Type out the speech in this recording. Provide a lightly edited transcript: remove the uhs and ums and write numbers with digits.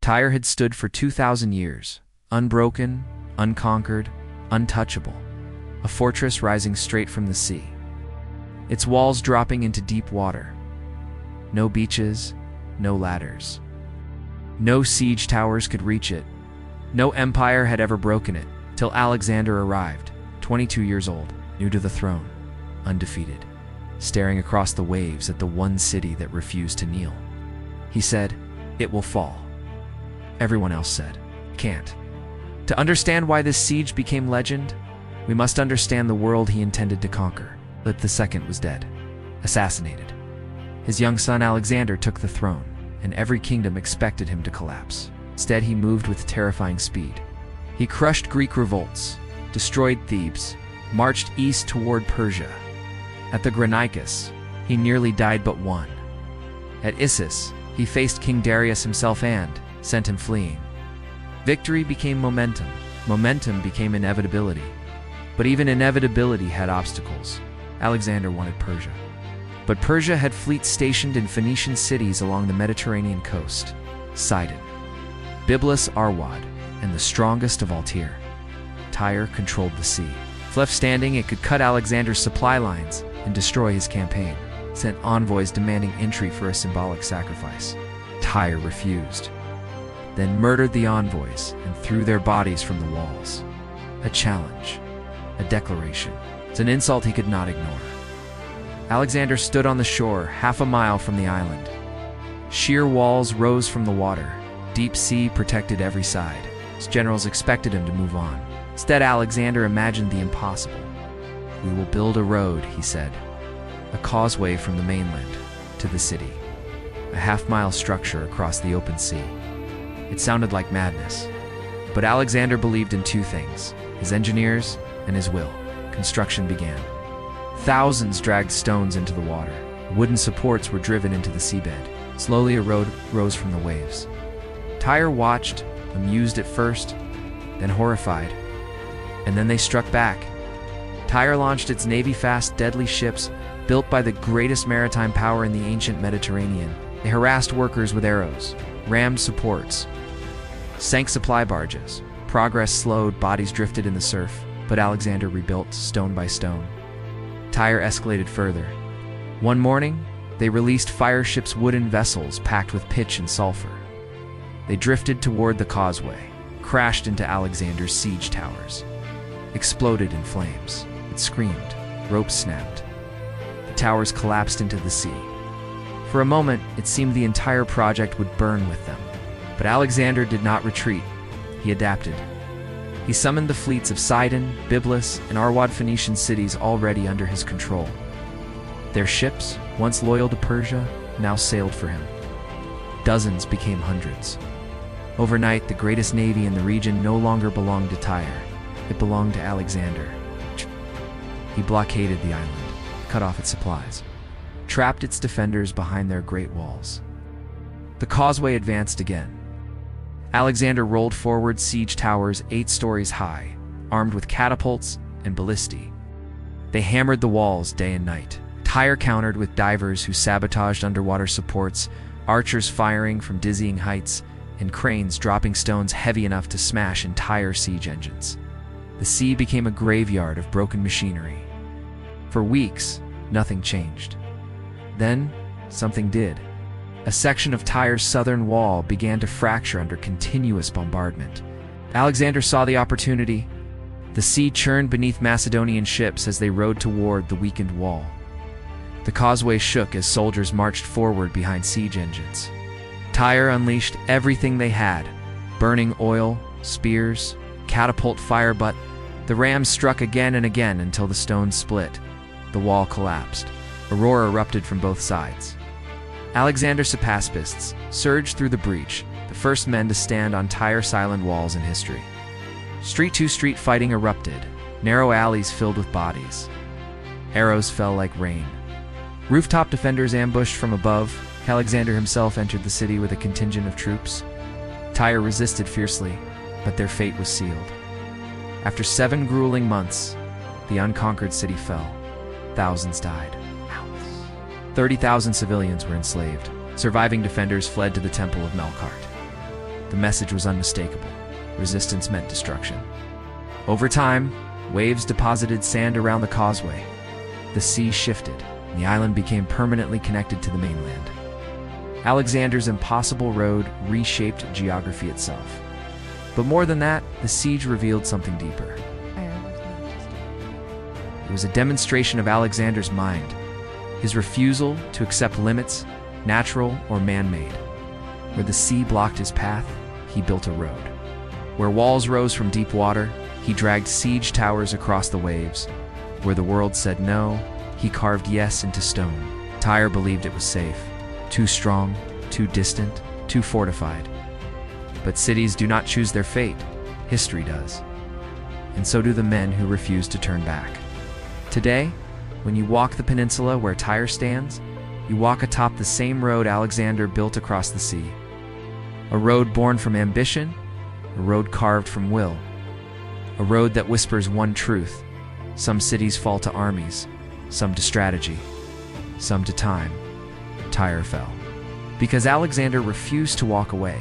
Tyre had stood for 2,000 years, unbroken, unconquered, untouchable, a fortress rising straight from the sea, its walls dropping into deep water. No beaches, no ladders. No siege towers could reach it. No empire had ever broken it, till Alexander arrived, 22 years old, new to the throne, undefeated, staring across the waves at the one city that refused to kneel. He said, "It will fall." Everyone else said, "Can't." To understand why this siege became legend, we must understand the world he intended to conquer. Philip II was dead, assassinated. His young son Alexander took the throne, and every kingdom expected him to collapse. Instead, he moved with terrifying speed. He crushed Greek revolts, destroyed Thebes, marched east toward Persia. At the Granicus, he nearly died but won. At Issus, he faced King Darius himself and sent him fleeing. Victory became momentum. Momentum became inevitability. But even inevitability had obstacles. Alexander wanted Persia. But Persia had fleets stationed in Phoenician cities along the Mediterranean coast: Sidon, Byblus, Arwad, and the strongest of all Tyre. Tyre controlled the sea. If left standing, it could cut Alexander's supply lines and destroy his campaign. Sent envoys demanding entry for a symbolic sacrifice. Tyre refused, then murdered the envoys and threw their bodies from the walls. A challenge, a declaration. It's an insult he could not ignore. Alexander stood on the shore, half a mile from the island. Sheer walls rose from the water. Deep sea protected every side. His generals expected him to move on. Instead, Alexander imagined the impossible. "We will build a road," he said, "a causeway from the mainland to the city, a half-mile structure across the open sea." It sounded like madness, but Alexander believed in two things: his engineers and his will. Construction began. Thousands dragged stones into the water. Wooden supports were driven into the seabed. Slowly a road rose from the waves. Tyre watched, amused at first, then horrified. And then they struck back. Tyre launched its navy-fast, deadly ships, built by the greatest maritime power in the ancient Mediterranean. They harassed workers with arrows, rammed supports, sank supply barges. Progress slowed, bodies drifted in the surf, but Alexander rebuilt stone by stone. Tyre escalated further. One morning, they released fire ships' wooden vessels packed with pitch and sulfur. They drifted toward the causeway, crashed into Alexander's siege towers, exploded in flames. It screamed, ropes snapped. The towers collapsed into the sea. For a moment, it seemed the entire project would burn with them. But Alexander did not retreat. He adapted. He summoned the fleets of Sidon, Byblus, and Arwad, Phoenician cities already under his control. Their ships, once loyal to Persia, now sailed for him. Dozens became hundreds. Overnight, the greatest navy in the region no longer belonged to Tyre. It belonged to Alexander. He blockaded the island, cut off its supplies, trapped its defenders behind their great walls. The causeway advanced again. Alexander rolled forward siege towers 8 stories high, armed with catapults and ballistae. They hammered the walls day and night. Tyre countered with divers who sabotaged underwater supports, archers firing from dizzying heights, and cranes dropping stones heavy enough to smash entire siege engines. The sea became a graveyard of broken machinery. For weeks, nothing changed. Then, something did. A section of Tyre's southern wall began to fracture under continuous bombardment. Alexander saw the opportunity. The sea churned beneath Macedonian ships as they rowed toward the weakened wall. The causeway shook as soldiers marched forward behind siege engines. Tyre unleashed everything they had: burning oil, spears, catapult fire, but the rams struck again and again until the stones split. The wall collapsed. A roar erupted from both sides. Alexander's Sepaspists surged through the breach, the first men to stand on Tyre's island walls in history. Street-to-street fighting erupted, narrow alleys filled with bodies. Arrows fell like rain. Rooftop defenders ambushed from above. Alexander himself entered the city with a contingent of troops. Tyre resisted fiercely, but their fate was sealed. After 7 grueling months, the unconquered city fell. Thousands died. 30,000 civilians were enslaved. Surviving defenders fled to the Temple of Melkart. The message was unmistakable. Resistance meant destruction. Over time, waves deposited sand around the causeway. The sea shifted, and the island became permanently connected to the mainland. Alexander's impossible road reshaped geography itself. But more than that, the siege revealed something deeper. It was a demonstration of Alexander's mind, his refusal to accept limits, natural or man-made. Where the sea blocked his path, he built a road. Where walls rose from deep water, he dragged siege towers across the waves. Where the world said no, he carved yes into stone. Tyre believed it was safe, too strong, too distant, too fortified. But cities do not choose their fate, history does. And so do the men who refuse to turn back. Today, when you walk the peninsula where Tyre stands, you walk atop the same road Alexander built across the sea. A road born from ambition, a road carved from will. A road that whispers one truth: some cities fall to armies, some to strategy, some to time. Tyre fell because Alexander refused to walk away.